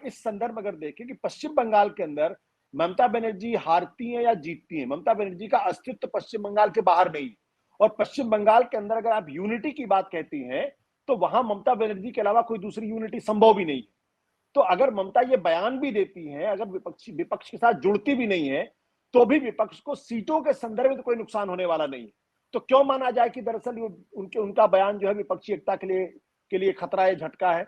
इस संदर्भ में अगर देखें कि पश्चिम बंगाल के अंदर ममता बनर्जी हारती हैं या जीतती हैं, ममता बनर्जी का अस्तित्व पश्चिम बंगाल के बाहर नहीं। और पश्चिम बंगाल के अंदर अगर आप यूनिटी की बात कहती हैं तो वहां ममता बनर्जी के अलावा कोई दूसरी यूनिटी संभव भी नहीं है। तो अगर ममता ये बयान भी देती हैं, अगर विपक्ष के साथ जुड़ती भी नहीं है, तो भी विपक्ष को सीटों के संदर्भ में तो कोई नुकसान होने वाला नहीं है। तो क्यों माना जाए कि दरअसल उनका बयान जो है विपक्षी एकता के लिए खतरा है, झटका है?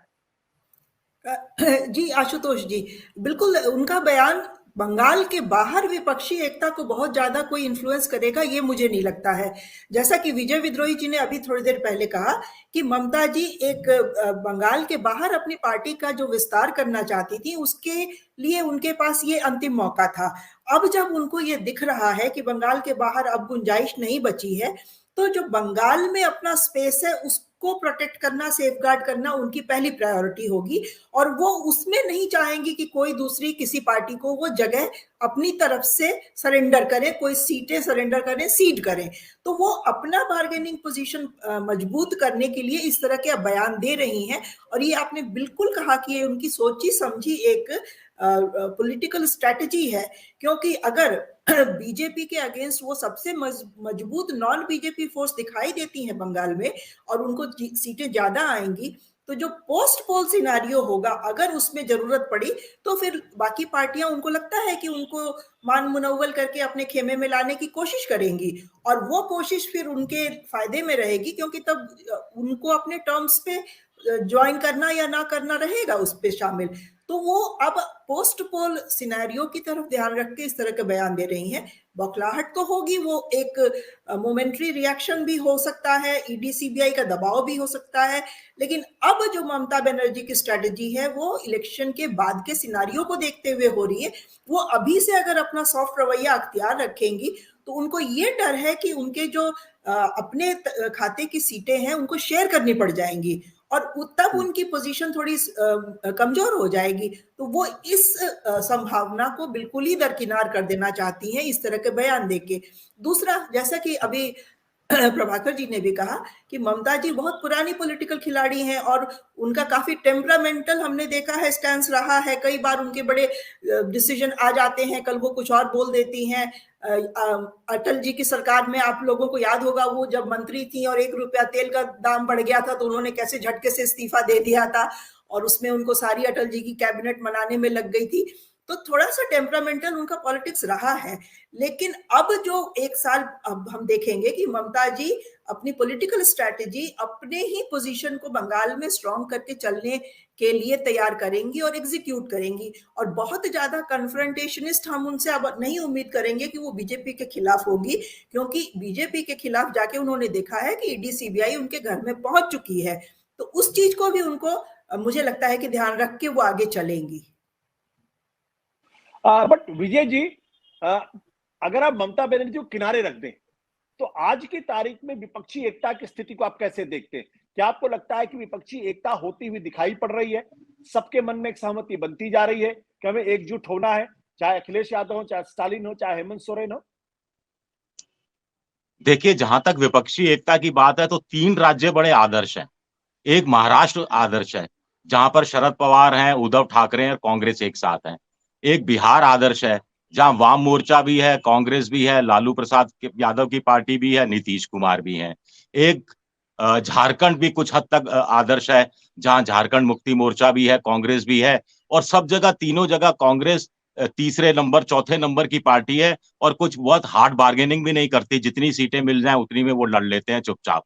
जी आशुतोष जी, बिल्कुल उनका बयान बंगाल के बाहर विपक्षी एकता को बहुत ज्यादा कोई इन्फ्लुएंस करेगा ये मुझे नहीं लगता है। जैसा कि विजय विद्रोही जी ने अभी थोड़ी देर पहले कहा कि ममता जी एक बंगाल के बाहर अपनी पार्टी का जो विस्तार करना चाहती थी, उसके लिए उनके पास ये अंतिम मौका था। अब जब उनको ये दिख रहा है कि बंगाल के बाहर अब गुंजाइश नहीं बची है, तो जो बंगाल में अपना स्पेस है उसको प्रोटेक्ट करना, सेफगार्ड करना उनकी पहली प्रायोरिटी होगी। और वो उसमें नहीं चाहेंगी कि कोई दूसरी किसी पार्टी को वो जगह अपनी तरफ से सरेंडर करे, कोई सीटें सरेंडर करें, सीट करें। तो वो अपना बार्गेनिंग पोजीशन मजबूत करने के लिए इस तरह के बयान दे रही हैं। और ये आपने बिल्कुल कहा कि ये उनकी सोची समझी एक पॉलिटिकल स्ट्रेटजी है, क्योंकि अगर बीजेपी के अगेंस्ट वो सबसे मजबूत नॉन बीजेपी फोर्स दिखाई देती है बंगाल में और उनको सीटें ज्यादा आएंगी, तो जो पोस्ट पोल सिनेरियो होगा अगर उसमें जरूरत पड़ी तो फिर बाकी पार्टियां, उनको लगता है कि उनको मान मुनव्वल करके अपने खेमे में लाने की कोशिश करेंगी। और वो कोशिश फिर उनके फायदे में रहेगी, क्योंकि तब उनको अपने टर्म्स पे ज्वाइन करना या ना करना रहेगा उस पे शामिल। तो वो अब पोस्ट पोल सिनेरियो की तरफ ध्यान रख के इस तरह के बयान दे रही हैं। बौखलाहट तो होगी, वो एक मोमेंट्री रिएक्शन भी हो सकता है, ईडी सीबीआई का दबाव भी हो सकता है, लेकिन अब जो ममता बनर्जी की स्ट्रेटजी है वो इलेक्शन के बाद के सिनेरियो को देखते हुए हो रही है। वो अभी से अगर अपना सॉफ्ट रवैया अख्तियार रखेंगी तो उनको ये डर है कि उनके जो अपने खाते की सीटें हैं उनको शेयर करनी पड़ जाएंगी और तब उनकी पोजीशन थोड़ी कमजोर हो जाएगी। तो वो इस संभावना को बिल्कुल ही दरकिनार कर देना चाहती हैं इस तरह के बयान देके। दूसरा, जैसा कि अभी प्रभाकर जी ने भी कहा कि ममता जी बहुत पुरानी पॉलिटिकल खिलाड़ी हैं और उनका काफी टेम्परामेंटल हमने देखा है स्टैंस रहा है। कई बार उनके बड़े डिसीजन आ जाते हैं, कल वो कुछ और बोल देती हैं। अटल जी की सरकार में आप लोगों को याद होगा, वो जब मंत्री थी और 1 रुपया तेल का दाम बढ़ गया था तो उन्होंने कैसे झटके से इस्तीफा दे दिया था और उसमें उनको सारी अटल जी की कैबिनेट बनाने में लग गई थी। तो थोड़ा सा टेम्परामेंटल उनका पॉलिटिक्स रहा है। लेकिन अब जो 1 साल अब हम देखेंगे कि ममता जी अपनी पॉलिटिकल स्ट्रैटेजी अपने ही पोजीशन को बंगाल में स्ट्रॉन्ग करके चलने के लिए तैयार करेंगी और एग्जीक्यूट करेंगी। और बहुत ज्यादा कन्फ्रंटेशनिस्ट हम उनसे अब नहीं उम्मीद करेंगे कि वो बीजेपी के खिलाफ होगी, क्योंकि बीजेपी के खिलाफ जाके उन्होंने देखा है कि ईडी सीबीआई उनके घर में पहुंच चुकी है। तो उस चीज को भी उनको मुझे लगता है कि ध्यान रख के वो आगे चलेंगी। बट विजय जी, अगर आप ममता बनर्जी को किनारे रख दें तो आज की तारीख में विपक्षी एकता की स्थिति को आप कैसे देखते हैं? क्या आपको लगता है कि विपक्षी एकता होती हुई दिखाई पड़ रही है? सबके मन में एक सहमति बनती जा रही है कि हमें एकजुट होना है, चाहे अखिलेश यादव हो, चाहे स्टालिन हो, चाहे हेमंत सोरेन हो? देखिए, जहां तक विपक्षी एकता की बात है तो 3 राज्य बड़े आदर्श हैं। एक महाराष्ट्र आदर्श है जहां पर शरद पवार हैं, उद्धव ठाकरे और कांग्रेस एक साथ हैं। एक बिहार आदर्श है जहां वाम मोर्चा भी है, कांग्रेस भी है, लालू प्रसाद यादव की पार्टी भी है, नीतीश कुमार भी है। एक झारखंड भी कुछ हद तक आदर्श है जहां झारखंड मुक्ति मोर्चा भी है, कांग्रेस भी है। और सब जगह, तीनों जगह कांग्रेस तीसरे नंबर, चौथे नंबर की पार्टी है और कुछ बहुत हार्ड बार्गेनिंग भी नहीं करती, जितनी सीटें मिल जाए उतनी में वो लड़ लेते हैं चुपचाप।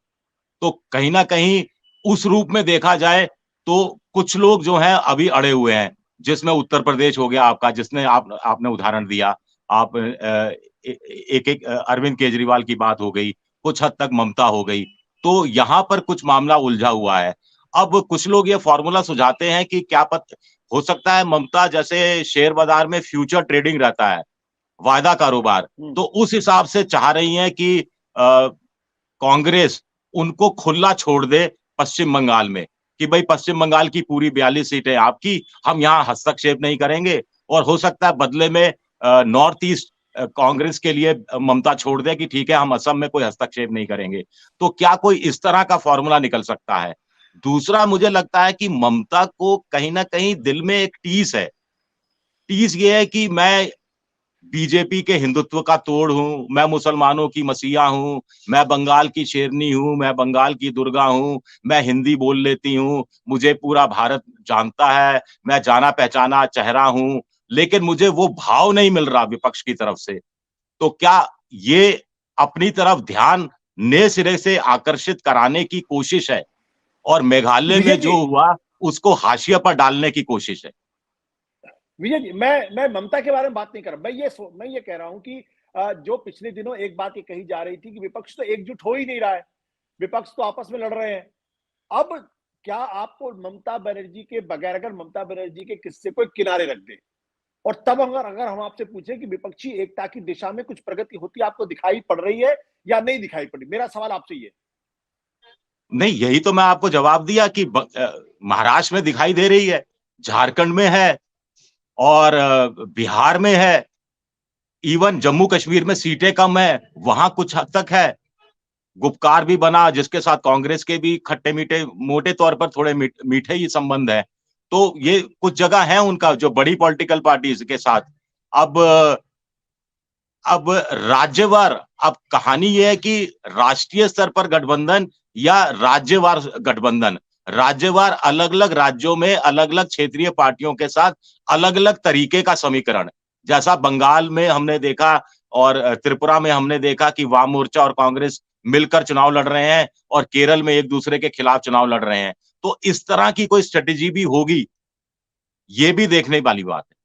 तो कहीं ना कहीं उस रूप में देखा जाए तो कुछ लोग जो हैं अभी अड़े हुए हैं, जिसमें उत्तर प्रदेश हो गया आपका, जिसने आपने उदाहरण दिया। आप एक अरविंद केजरीवाल की बात हो गई, कुछ हद तक ममता हो गई। तो यहां पर कुछ मामला उलझा हुआ है। अब कुछ लोग ये फॉर्मूला सुझाते हैं कि क्या हो सकता है ममता, जैसे शेयर बाजार में फ्यूचर ट्रेडिंग रहता है, वायदा कारोबार, तो उस हिसाब से चाह रही हैं कि कांग्रेस उनको खुला छोड़ दे पश्चिम बंगाल में, कि भाई पश्चिम बंगाल की पूरी 42 सीटें आपकी, हम यहाँ हस्तक्षेप नहीं करेंगे। और हो सकता है बदले में नॉर्थ ईस्ट कांग्रेस के लिए ममता छोड़ दे कि ठीक है, हम असम में कोई हस्तक्षेप नहीं करेंगे। तो क्या कोई इस तरह का फॉर्मूला निकल सकता है? दूसरा मुझे लगता है कि ममता को कहीं ना कहीं दिल में एक टीस है। टीस ये है कि मैं बीजेपी के हिंदुत्व का तोड़ हूं, मैं मुसलमानों की मसीहा हूं, मैं बंगाल की शेरनी हूं, मैं बंगाल की दुर्गा हूं, मैं हिंदी बोल लेती हूं, मुझे पूरा भारत जानता है, मैं जाना पहचाना चेहरा हूं, लेकिन मुझे वो भाव नहीं मिल रहा विपक्ष की तरफ से। तो क्या ये अपनी तरफ ध्यान नए सिरे से आकर्षित कराने की कोशिश है और मेघालय विजय में जी, जो हुआ उसको हाशिया पर डालने की कोशिश है? विजय जी, मैं ममता के बारे में बात नहीं कर रहा। मैं ये कह रहा हूं कि जो पिछले दिनों एक बात ये कही जा रही थी कि विपक्ष तो एकजुट हो ही नहीं रहा है, विपक्ष तो आपस में लड़ रहे हैं। अब क्या आपको ममता बनर्जी के बगैर, अगर ममता बनर्जी के किस्से को एक किनारे रख दे और तब अगर अगर हम आपसे पूछें कि विपक्षी एकता की दिशा में कुछ प्रगति होती आपको दिखाई पड़ रही है या नहीं दिखाई पड़ी, मेरा सवाल आपसे ये। नहीं, यही तो मैं आपको जवाब दिया कि महाराष्ट्र में दिखाई दे रही है, झारखंड में है और बिहार में है, इवन जम्मू कश्मीर में सीटें कम है, वहां कुछ हद तक है। गुपकार भी बना जिसके साथ कांग्रेस के भी खट्टे मीठे, मोटे तौर पर थोड़े मीठे ही संबंध है। तो ये कुछ जगह है उनका जो बड़ी पॉलिटिकल पार्टीज के साथ। अब अब राज्यवार, अब कहानी यह है कि राष्ट्रीय स्तर पर गठबंधन या राज्यवार गठबंधन। राज्यवार अलग अलग राज्यों में अलग अलग क्षेत्रीय पार्टियों के साथ अलग अलग तरीके का समीकरण, जैसा बंगाल में हमने देखा और त्रिपुरा में हमने देखा कि वाम मोर्चा और कांग्रेस मिलकर चुनाव लड़ रहे हैं और केरल में एक दूसरे के खिलाफ चुनाव लड़ रहे हैं। तो इस तरह की कोई स्ट्रेटेजी भी होगी, ये भी देखने वाली बात है।